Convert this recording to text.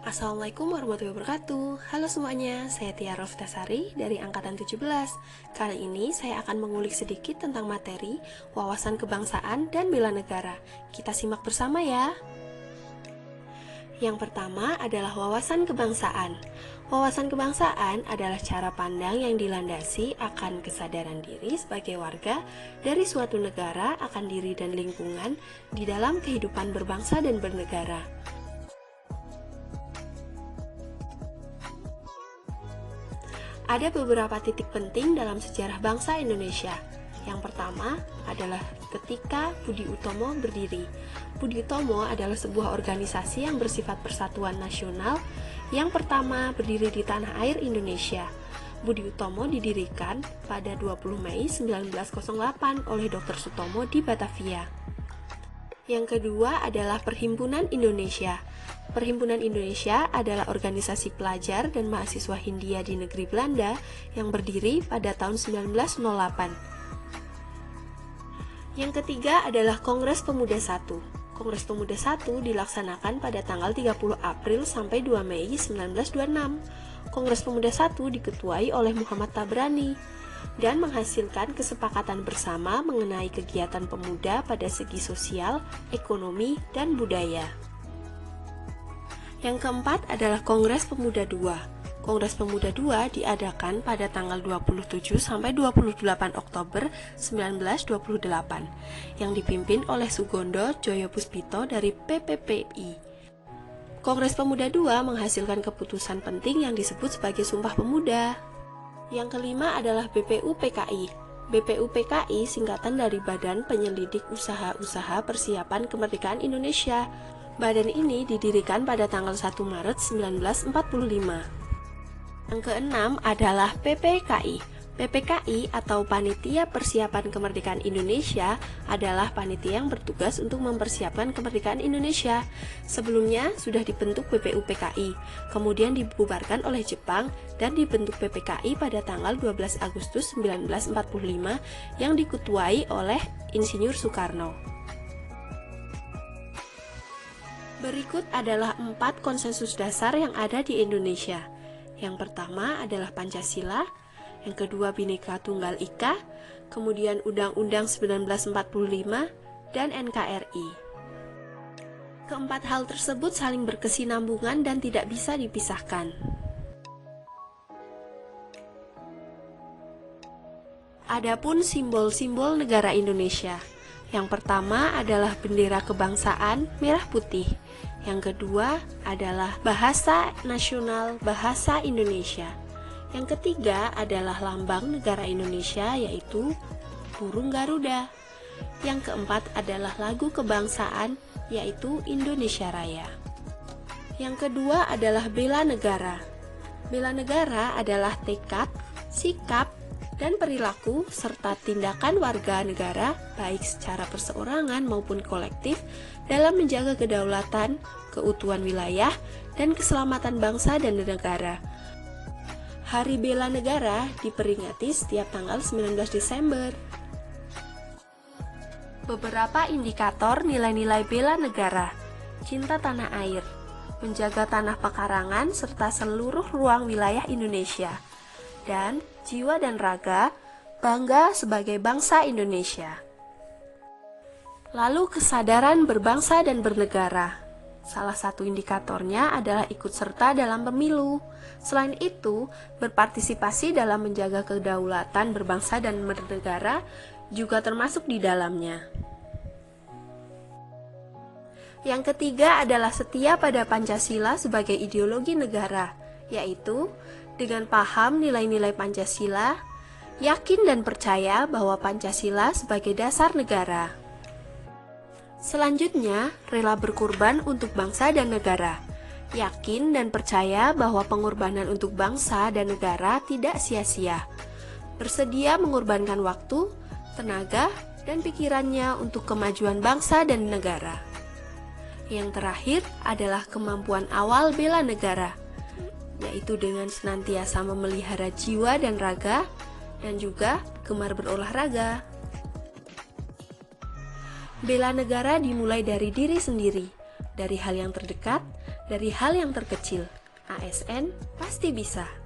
Assalamualaikum warahmatullahi wabarakatuh. Halo semuanya, saya Tia Roftasari dari Angkatan 17. Kali ini saya akan mengulik sedikit tentang materi wawasan kebangsaan dan bela negara. Kita simak bersama ya. Yang pertama adalah wawasan kebangsaan. Wawasan kebangsaan adalah cara pandang yang dilandasi akan kesadaran diri sebagai warga dari suatu negara akan diri dan lingkungan di dalam kehidupan berbangsa dan bernegara. Ada beberapa titik penting dalam sejarah bangsa Indonesia. Yang pertama adalah ketika Budi Utomo berdiri. Budi Utomo adalah sebuah organisasi yang bersifat persatuan nasional yang pertama berdiri di tanah air Indonesia. Budi Utomo didirikan pada 20 Mei 1908 oleh Dr. Sutomo di Batavia. Yang kedua adalah Perhimpunan Indonesia. Perhimpunan Indonesia adalah organisasi pelajar dan mahasiswa Hindia di negeri Belanda yang berdiri pada tahun 1908. Yang ketiga adalah Kongres Pemuda I. Kongres Pemuda I dilaksanakan pada tanggal 30 April sampai 2 Mei 1926. Kongres Pemuda I diketuai oleh Muhammad Tabrani dan menghasilkan kesepakatan bersama mengenai kegiatan pemuda pada segi sosial, ekonomi, dan budaya. Yang keempat adalah Kongres Pemuda II. Kongres Pemuda II diadakan pada tanggal 27 sampai 28 Oktober 1928 yang dipimpin oleh Sugondo Joyopuspito dari PPPI. Kongres Pemuda II menghasilkan keputusan penting yang disebut sebagai Sumpah Pemuda. Yang kelima adalah BPUPKI. BPUPKI singkatan dari Badan Penyelidik Usaha-Usaha Persiapan Kemerdekaan Indonesia. Badan ini didirikan pada tanggal 1 Maret 1945. Yang keenam adalah PPKI. PPKI atau Panitia Persiapan Kemerdekaan Indonesia adalah panitia yang bertugas untuk mempersiapkan kemerdekaan Indonesia. Sebelumnya sudah dibentuk BPUPKI, kemudian dibubarkan oleh Jepang dan dibentuk PPKI pada tanggal 12 Agustus 1945 yang diketuai oleh Insinyur Soekarno. Berikut adalah 4 konsensus dasar yang ada di Indonesia. Yang pertama adalah Pancasila, yang kedua Bhinneka Tunggal Ika, kemudian Undang-Undang 1945, dan NKRI. Keempat hal tersebut saling berkesinambungan dan tidak bisa dipisahkan. Adapun simbol-simbol negara Indonesia. Yang pertama adalah bendera kebangsaan merah putih. Yang kedua adalah bahasa nasional bahasa Indonesia. Yang ketiga adalah lambang negara Indonesia yaitu burung Garuda. Yang keempat adalah lagu kebangsaan yaitu Indonesia Raya. Yang kedua adalah bela negara. Bela negara adalah tekad, sikap, dan perilaku serta tindakan warga negara baik secara perseorangan maupun kolektif dalam menjaga kedaulatan, keutuhan wilayah, dan keselamatan bangsa dan negara. Hari Bela Negara diperingati setiap tanggal 19 Desember. Beberapa indikator nilai-nilai bela negara: cinta tanah air, menjaga tanah pekarangan serta seluruh ruang wilayah Indonesia, dan jiwa dan raga bangga sebagai bangsa Indonesia. Lalu kesadaran berbangsa dan bernegara. Salah satu indikatornya adalah ikut serta dalam pemilu. Selain itu, berpartisipasi dalam menjaga kedaulatan berbangsa dan bernegara juga termasuk di dalamnya. Yang ketiga adalah setia pada Pancasila sebagai ideologi negara, yaitu dengan paham nilai-nilai Pancasila, yakin dan percaya bahwa Pancasila sebagai dasar negara. Selanjutnya, rela berkorban untuk bangsa dan negara. Yakin dan percaya bahwa pengorbanan untuk bangsa dan negara tidak sia-sia. Bersedia mengorbankan waktu, tenaga, dan pikirannya untuk kemajuan bangsa dan negara. Yang terakhir adalah kemampuan awal bela negara, yaitu dengan senantiasa memelihara jiwa dan raga, dan juga gemar berolahraga. Bela negara dimulai dari diri sendiri, dari hal yang terdekat, Dari hal yang terkecil, ASN pasti bisa.